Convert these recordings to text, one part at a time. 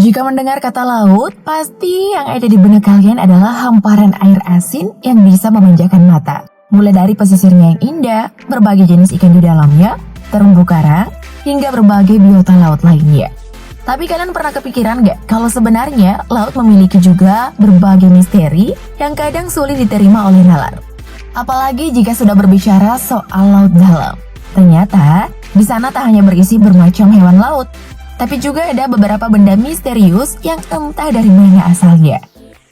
Jika mendengar kata laut, pasti yang ada di benak kalian adalah hamparan air asin yang bisa memanjakan mata. Mulai dari pesisirnya yang indah, berbagai jenis ikan di dalamnya, terumbu karang, hingga berbagai biota laut lainnya. Tapi kalian pernah kepikiran gak kalau sebenarnya laut memiliki juga berbagai misteri yang kadang sulit diterima oleh nalar? Apalagi jika sudah berbicara soal laut dalam. Ternyata di sana tak hanya berisi bermacam hewan laut, tapi juga ada beberapa benda misterius yang entah dari mana asalnya.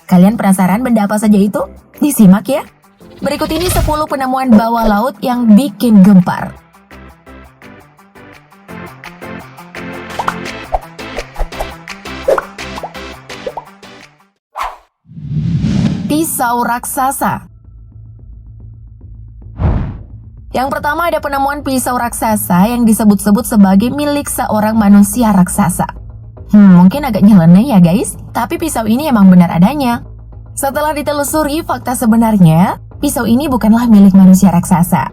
Kalian penasaran benda apa saja itu? Disimak ya. Berikut ini 10 penemuan bawah laut yang bikin gempar. Pisau raksasa. Yang pertama ada penemuan pisau raksasa yang disebut-sebut sebagai milik seorang manusia raksasa. Mungkin agak nyeleneh ya guys, tapi pisau ini emang benar adanya. Setelah ditelusuri fakta sebenarnya, pisau ini bukanlah milik manusia raksasa,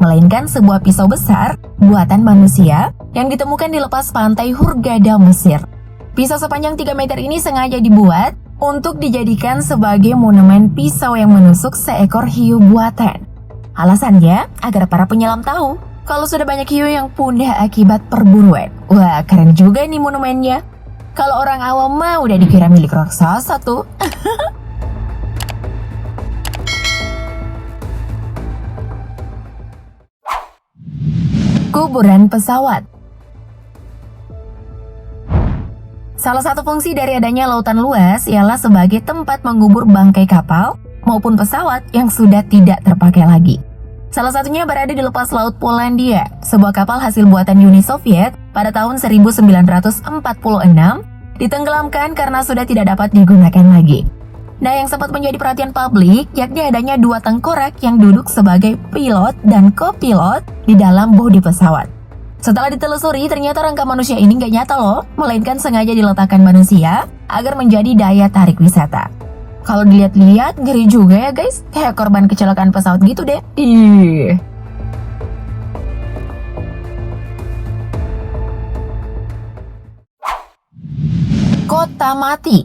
melainkan sebuah pisau besar buatan manusia yang ditemukan di lepas pantai Hurghada, Mesir. Pisau sepanjang 3 meter ini sengaja dibuat untuk dijadikan sebagai monumen pisau yang menusuk seekor hiu buatan. Alasannya agar para penyelam tahu kalau sudah banyak hiu yang punah akibat perburuan. Wah, keren juga nih monumennya. Kalau orang awam mah udah dikira milik raksasa tuh. Kuburan pesawat. Salah satu fungsi dari adanya lautan luas ialah sebagai tempat mengubur bangkai kapal maupun pesawat yang sudah tidak terpakai lagi. Salah satunya berada di lepas laut Polandia, sebuah kapal hasil buatan Uni Soviet pada tahun 1946 ditenggelamkan karena sudah tidak dapat digunakan lagi. Nah, yang sempat menjadi perhatian publik yakni adanya 2 tengkorak yang duduk sebagai pilot dan kopilot di dalam bodi pesawat. Setelah ditelusuri, ternyata rangka manusia ini nggak nyata loh, melainkan sengaja diletakkan manusia agar menjadi daya tarik wisata. Kalau dilihat-lihat, ngeri juga ya guys, kayak korban kecelakaan pesawat gitu deh. Ih. Kota mati.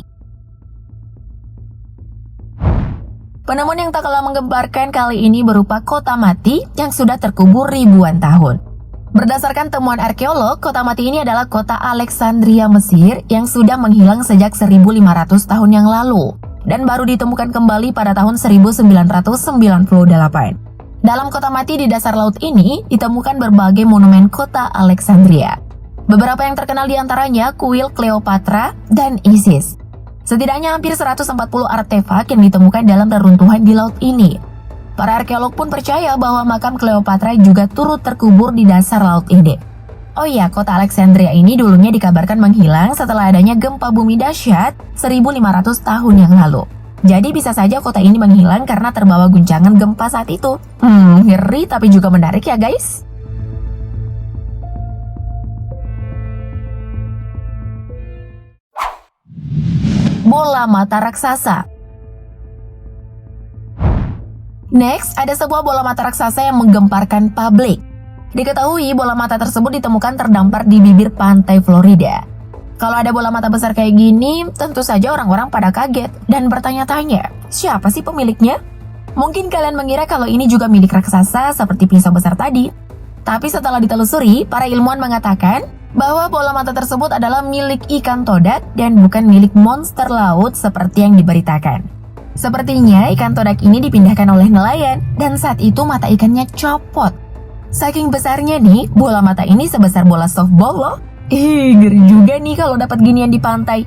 Penemuan yang tak kalah menggemparkan kali ini berupa kota mati yang sudah terkubur ribuan tahun. Berdasarkan temuan arkeolog, kota mati ini adalah kota Alexandria, Mesir yang sudah menghilang sejak 1500 tahun yang lalu dan baru ditemukan kembali pada tahun 1998. Dalam kota mati di dasar laut ini ditemukan berbagai monumen kota Alexandria. Beberapa yang terkenal diantaranya kuil Cleopatra dan Isis. Setidaknya hampir 140 artefak yang ditemukan dalam reruntuhan di laut ini. Para arkeolog pun percaya bahwa makam Cleopatra juga turut terkubur di dasar laut ini. Oh iya, kota Alexandria ini dulunya dikabarkan menghilang setelah adanya gempa bumi dahsyat 1500 tahun yang lalu. Jadi bisa saja kota ini menghilang karena terbawa guncangan gempa saat itu. Ngeri tapi juga menarik ya guys. Bola mata raksasa. Next, ada sebuah bola mata raksasa yang menggemparkan publik. Diketahui bola mata tersebut ditemukan terdampar di bibir pantai Florida. Kalau ada bola mata besar kayak gini, tentu saja orang-orang pada kaget dan bertanya-tanya, siapa sih pemiliknya? Mungkin kalian mengira kalau ini juga milik raksasa seperti pisau besar tadi. Tapi setelah ditelusuri, para ilmuwan mengatakan bahwa bola mata tersebut adalah milik ikan todak dan bukan milik monster laut seperti yang diberitakan. Sepertinya ikan todak ini dipindahkan oleh nelayan dan saat itu mata ikannya copot. Saking besarnya nih, bola mata ini sebesar bola softball loh. Ngeri juga nih kalau dapat ginian di pantai.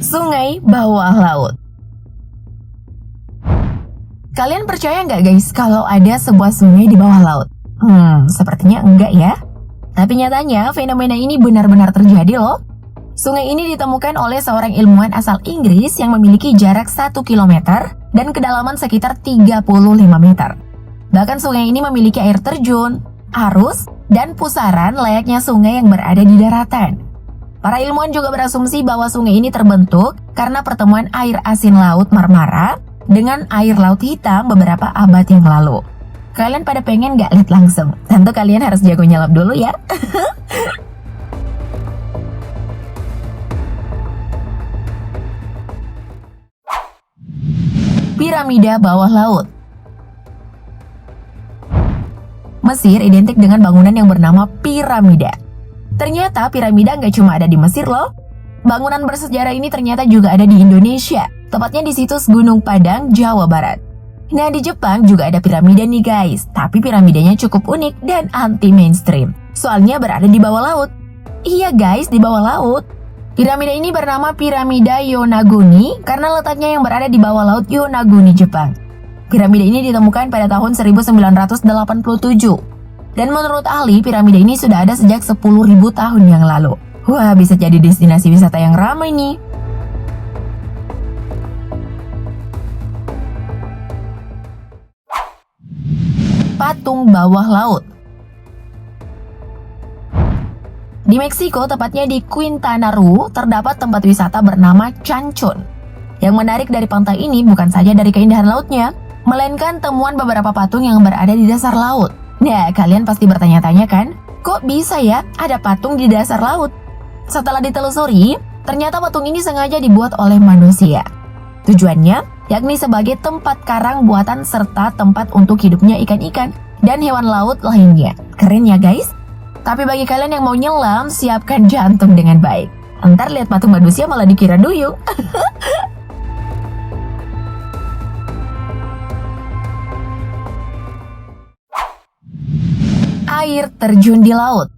Sungai bawah laut. Kalian percaya nggak guys kalau ada sebuah sungai di bawah laut? Sepertinya enggak ya. Tapi nyatanya fenomena ini benar-benar terjadi loh. Sungai ini ditemukan oleh seorang ilmuwan asal Inggris yang memiliki jarak 1 km dan kedalaman sekitar 35 meter. Bahkan sungai ini memiliki air terjun, arus, dan pusaran layaknya sungai yang berada di daratan. Para ilmuwan juga berasumsi bahwa sungai ini terbentuk karena pertemuan air asin laut Marmara dengan air laut hitam beberapa abad yang lalu. Kalian pada pengen gak lihat langsung? Tentu kalian harus jago nyelam dulu ya. Piramida bawah laut. Mesir identik dengan bangunan yang bernama piramida. Ternyata piramida nggak cuma ada di Mesir loh. Bangunan bersejarah ini ternyata juga ada di Indonesia, tepatnya di situs Gunung Padang, Jawa Barat. Nah, di Jepang juga ada piramida nih guys, tapi piramidanya cukup unik dan anti mainstream. Soalnya berada di bawah laut. Iya guys, di bawah laut. Piramida ini bernama Piramida Yonaguni karena letaknya yang berada di bawah laut Yonaguni, Jepang. Piramida ini ditemukan pada tahun 1987. Dan menurut ahli, piramida ini sudah ada sejak 10.000 tahun yang lalu. Wah, bisa jadi destinasi wisata yang ramai nih. Patung bawah laut. Di Meksiko, tepatnya di Quintana Roo, terdapat tempat wisata bernama Cancun. Yang menarik dari pantai ini bukan saja dari keindahan lautnya, melainkan temuan beberapa patung yang berada di dasar laut. Nah, kalian pasti bertanya-tanya kan, kok bisa ya ada patung di dasar laut? Setelah ditelusuri, ternyata patung ini sengaja dibuat oleh manusia. Tujuannya yakni sebagai tempat karang buatan serta tempat untuk hidupnya ikan-ikan dan hewan laut lainnya. Keren ya guys? Tapi bagi kalian yang mau nyelam, siapkan jantung dengan baik. Entar lihat patung manusia malah dikira duyung. Air terjun di laut.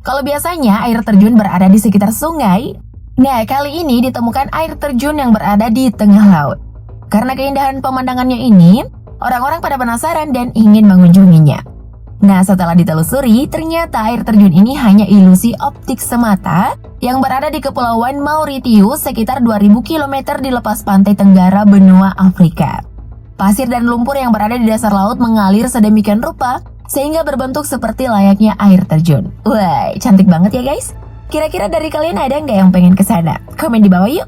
Kalau biasanya air terjun berada di sekitar sungai, nah kali ini ditemukan air terjun yang berada di tengah laut. Karena keindahan pemandangannya ini, orang-orang pada penasaran dan ingin mengunjunginya. Nah, setelah ditelusuri, ternyata air terjun ini hanya ilusi optik semata yang berada di Kepulauan Mauritius sekitar 2000 km di lepas pantai tenggara benua Afrika. Pasir dan lumpur yang berada di dasar laut mengalir sedemikian rupa sehingga berbentuk seperti layaknya air terjun. Wah, cantik banget ya guys. Kira-kira dari kalian ada nggak yang pengen ke sana? Komen di bawah yuk.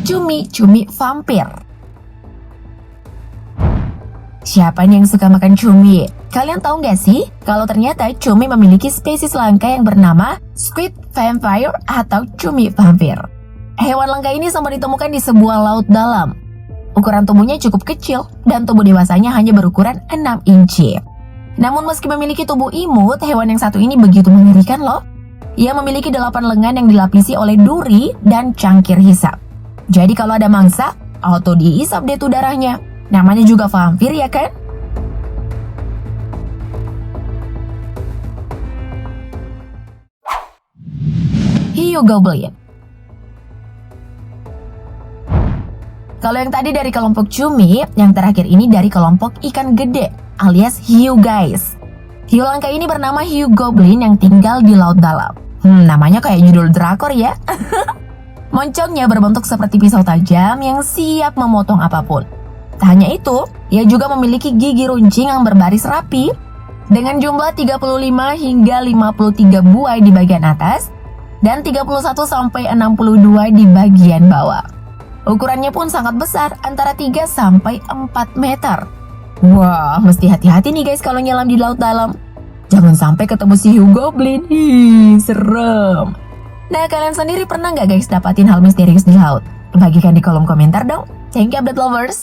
Cumi-cumi vampir. Siapa nih yang suka makan cumi? Kalian tahu nggak sih kalau ternyata cumi memiliki spesies langka yang bernama squid vampire atau cumi vampir. Hewan langka ini sempat ditemukan di sebuah laut dalam. Ukuran tubuhnya cukup kecil dan tubuh dewasanya hanya berukuran 6 inci. Namun meski memiliki tubuh imut, hewan yang satu ini begitu mengerikan loh. Ia memiliki 8 lengan yang dilapisi oleh duri dan cangkir hisap. Jadi kalau ada mangsa, auto dihisap deh tuh darahnya. Namanya juga vampir ya kan? Hiu goblin. Kalau yang tadi dari kelompok cumi, yang terakhir ini dari kelompok ikan gede alias hiu guys. Hiu langka ini bernama hiu goblin yang tinggal di laut dalam. Namanya kayak judul drakor ya. Moncongnya berbentuk seperti pisau tajam yang siap memotong apapun. Tak hanya itu, ia juga memiliki gigi runcing yang berbaris rapi dengan jumlah 35 hingga 53 buah di bagian atas dan 31 sampai 62 di bagian bawah. Ukurannya pun sangat besar, antara 3 sampai 4 meter. Wah, mesti hati-hati nih guys kalau nyelam di laut dalam. Jangan sampai ketemu si hiu goblin. Serem. Nah, kalian sendiri pernah nggak guys dapatin hal misterius di laut? Bagikan di kolom komentar dong. Thank you update lovers.